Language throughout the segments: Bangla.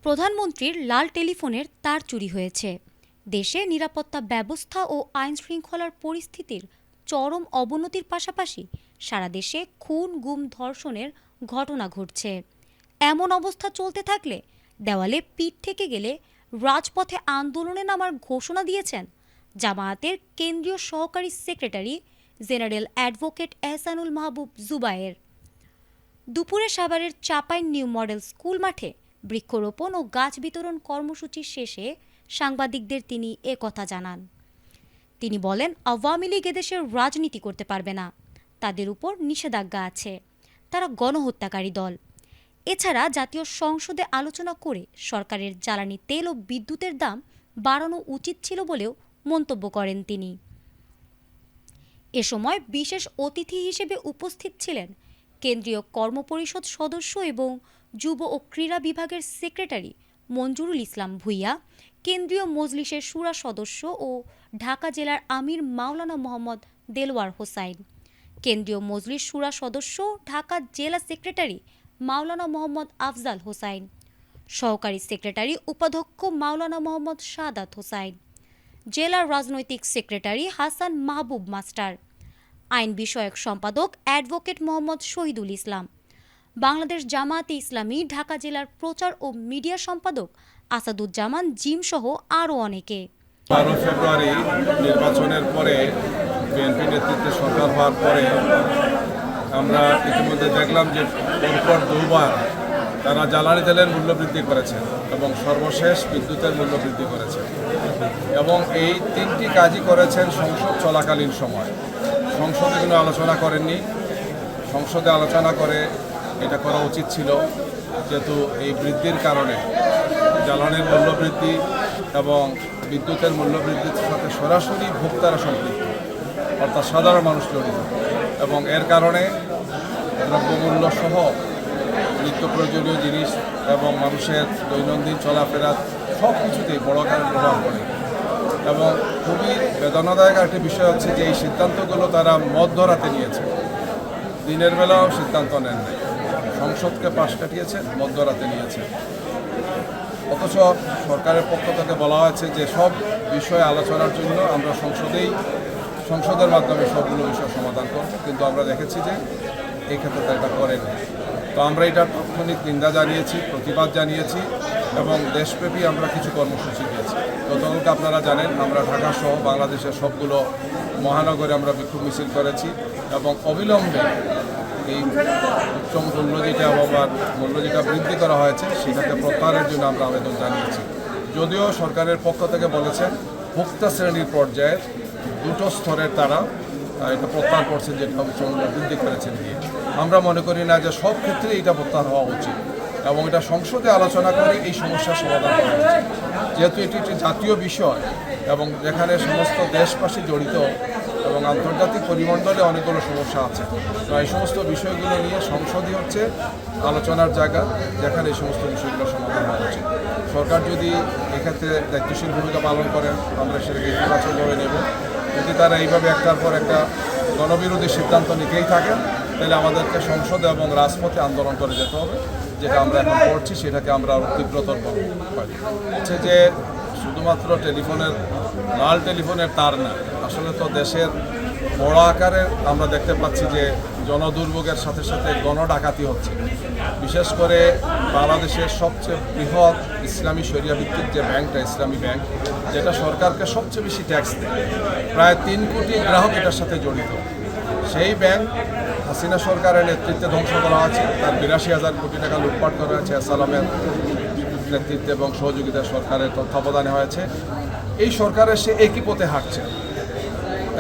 প্রধানমন্ত্রীর লাল টেলিফোনের তার চুরি হয়েছে। দেশে নিরাপত্তা ব্যবস্থা ও আইন শৃঙ্খলার পরিস্থিতির চরম অবনতির পাশাপাশি সারা দেশে খুন, গুম, ধর্ষণের ঘটনা ঘটছে। এমন অবস্থা চলতে থাকলে দেওয়ালে পিঠ থেকে গেলে রাজপথে আন্দোলনে নামার ঘোষণা দিয়েছেন জামায়াতের কেন্দ্রীয় সহকারী সেক্রেটারি জেনারেল অ্যাডভোকেট এহসানুল মাহবুব জুবায়ের। দুপুরে সাভারের চাপাইন নিউ মডেল স্কুল মাঠে বৃক্ষরোপণ ও গাছ বিতরণ কর্মসূচি শেষে সাংবাদিকদের তিনি কথা জানান। তিনি বলেন, আওয়ামী লীগ এদেশের রাজনীতি করতে পারবে না, তাদের উপর নিষেধাজ্ঞা আছে, তারা গণহত্যাকারী দল। এছাড়া জাতীয় সংসদে আলোচনা করে সরকারের জ্বালানি তেল ও বিদ্যুতের দাম বাড়ানো উচিত ছিল বলেও মন্তব্য করেন তিনি। এ সময় বিশেষ অতিথি হিসেবে উপস্থিত ছিলেন কেন্দ্রীয় কর্মপরিষদ সদস্য এবং যুব ও ক্রীড়া বিভাগের সেক্রেটারি মঞ্জুরুল ইসলাম ভূঁইয়া, কেন্দ্রীয় মজলিসের শুরা সদস্য ও ঢাকা জেলার আমির মাওলানা মোহাম্মদ দেলওয়ার হোসাইন, কেন্দ্রীয় মজলিস শুরা সদস্য ঢাকা জেলা সেক্রেটারি মাওলানা মোহাম্মদ আফজাল হোসাইন, সহকারী সেক্রেটারি উপাধ্যক্ষ মাওলানা মোহাম্মদ সাদাত হোসাইন, জেলার রাজনৈতিক সেক্রেটারি হাসান মাহবুব মাস্টার, আইন বিষয়ক সম্পাদক অ্যাডভোকেট মোহাম্মদ শহীদুল ইসলাম, বাংলাদেশ জামায়াতে ইসলামী ঢাকা জেলার প্রচার ও মিডিয়া সম্পাদক আসাদুজ্জামান জিম সহ আরও অনেকে। 12 ফেব্রুয়ারি নির্বাচনের পরে বিএনপি নেতৃত্বে সরকার হওয়ার পরে আমরা ইতিমধ্যে দেখলাম যে পরপর দুবার তারা জ্বালানি তেলের মূল্য বৃদ্ধি করেছেন এবং সর্বশেষ বিদ্যুতের মূল্য বৃদ্ধি করেছেন এবং এই তিনটি কাজই করেছেন সংসদ চলাকালীন সময়। সংসদে কোনো আলোচনা করেননি। সংসদে আলোচনা করে এটা করা উচিত ছিল, যেহেতু এই বৃদ্ধির কারণে জ্বালানির মূল্য বৃদ্ধি এবং বিদ্যুতের মূল্য বৃদ্ধির সাথে সরাসরি ভোক্তারা সম্পৃক্ত, অর্থাৎ সাধারণ মানুষ জড়িত এবং এর কারণে দ্রব্যমূল্য সহ নিত্য প্রয়োজনীয় জিনিস এবং মানুষের দৈনন্দিন চলাফেরা সব কিছুতেই বড় আকারে প্রভাব পড়ে। এবং খুবই বেদনাদায়ক একটি বিষয় হচ্ছে যে এই সিদ্ধান্তগুলো তারা মধ্যরাতে নিয়েছে, দিনের বেলাও সিদ্ধান্ত নেন নাই, সংসদকে পাশ কাটিয়েছে, মধ্যরাতে নিয়েছে। অথচ সরকারের পক্ষ থেকে বলা হয়েছে যে সব বিষয়ে আলোচনার জন্য আমরা সংসদের মাধ্যমে সবগুলো বিষয় সমাধান করব, কিন্তু আমরা দেখেছি যে এই ক্ষেত্রে এটা করেন। তো আমরা এটার তাৎক্ষণিক নিন্দা জানিয়েছি, প্রতিবাদ জানিয়েছি এবং দেশব্যাপী আমরা কিছু কর্মসূচি দিয়েছি। গতকালকে আপনারা জানেন আমরা ঢাকা সহ বাংলাদেশের সবগুলো মহানগরে আমরা বিক্ষোভ মিছিল করেছি এবং অবিলম্বে এই উচ্চ মূল্য যেটা বৃদ্ধি করা হয়েছে সেটাকে প্রত্যাহারের জন্য আমরা আবেদন জানিয়েছি। যদিও সরকারের পক্ষ থেকে বলেছেন ভোক্তা শ্রেণীর পর্যায়ে দুটো স্তরের তারা এটা প্রত্যাহার করছেন, যেটা উচ্চ মূল্য বৃদ্ধি করেছেন দিয়ে। আমরা মনে করি না যে সব ক্ষেত্রে এটা প্রত্যাহার হওয়া উচিত এবং এটা সংসদে আলোচনা করে এই সমস্যার সমাধান করা উচিত, যেহেতু এটি একটি জাতীয় বিষয় এবং যেখানে সমস্ত দেশবাসী জড়িত এবং আন্তর্জাতিক পরিমণ্ডলে অনেকগুলো সমস্যা আছে। তো এই সমস্ত বিষয়গুলো নিয়ে সংসদই হচ্ছে আলোচনার জায়গা, যেখানে এই সমস্ত বিষয়গুলো সমাধান হওয়া উচিত। সরকার যদি এক্ষেত্রে দায়িত্বশীল ভূমিকা পালন করেন আমরা সেটাকে ইতিবাচকভাবে নেব। যদি তারা এইভাবে একটার পর একটা গণবিরোধী সিদ্ধান্ত নিতেই থাকেন তাহলে আমাদেরকে সংসদে এবং রাজপথে আন্দোলন করে যেতে হবে, যেটা আমরা এখন করছি সেটাকে আমরা আরও তীব্রতর করব। হচ্ছে যে শুধুমাত্র লাল টেলিফোনের তার না, আসলে তো দেশের বড় আকারে আমরা দেখতে পাচ্ছি যে জনদুর্ভোগের সাথে সাথে গণডাকাতি হচ্ছে। বিশেষ করে বাংলাদেশের সবচেয়ে বৃহৎ ইসলামী শরিয়া ভিত্তিক যে ব্যাংকটা ইসলামী ব্যাংক, যেটা সরকারকে সবচেয়ে বেশি ট্যাক্স দেয়, প্রায় 3 কোটি গ্রাহক এটার সাথে জড়িত। সেই ব্যাংক হাসিনা সরকারের নেতৃত্বে ধ্বংস করা হয়েছে, তার 82,000 কোটি টাকা লুটপাট করা হয়েছে সালামের নেতৃত্বে এবং সহযোগিতা সরকারের তত্ত্বাবধানে হয়েছে। এই সরকারের সে একই পথে হাঁটছে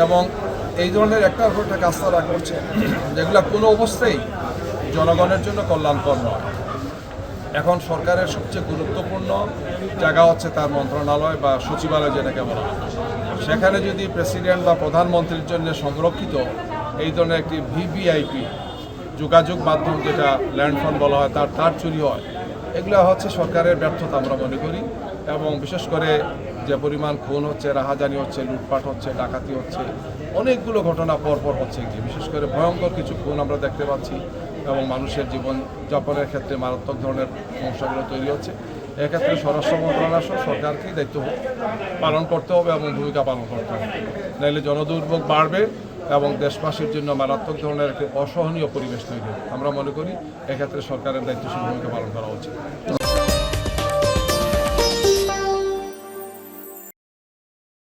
এবং এই ধরনের একটার পর একটা কাজ তারা করছে যেগুলো কোনো অবস্থায় জনগণের জন্য কল্যাণকর নয়। এখন সরকারের সবচেয়ে গুরুত্বপূর্ণ জায়গা হচ্ছে তার মন্ত্রণালয় বা সচিবালয় যেটাকে বলা হয়। সেখানে যদি প্রেসিডেন্ট বা প্রধানমন্ত্রীর জন্য সংরক্ষিত এই ধরনের একটি ভিভিআইপি যোগাযোগ মাধ্যম যেটা ল্যান্ডফোন বলা হয় তার চুরি হয়, এগুলো হচ্ছে সরকারের ব্যর্থতা আমরা মনে করি। এবং বিশেষ করে যে পরিমাণ খুন হচ্ছে, রাহাজানি হচ্ছে, লুটপাট হচ্ছে, ডাকাতি হচ্ছে, অনেকগুলো ঘটনা পরপর হচ্ছে, বিশেষ করে ভয়ঙ্কর কিছু খুন আমরা দেখতে পাচ্ছি এবং মানুষের জীবনযাপনের ক্ষেত্রে মারাত্মক ধরনের সমস্যাগুলো তৈরি হচ্ছে। এক্ষেত্রে স্বরাষ্ট্র মন্ত্রণালয় সরকারকেই দায়িত্ব পালন করতে হবে এবং ভূমিকা পালন করতে হবে, নাহলে জনদুর্ভোগ বাড়বে এবং দেশবাসীর জন্য মারাত্মক ধরনের একটি অসহনীয় পরিবেশ তৈরি হবে। আমরা মনে করি এক্ষেত্রে সরকারের দায়িত্বশীল ভূমিকা পালন করা উচিত।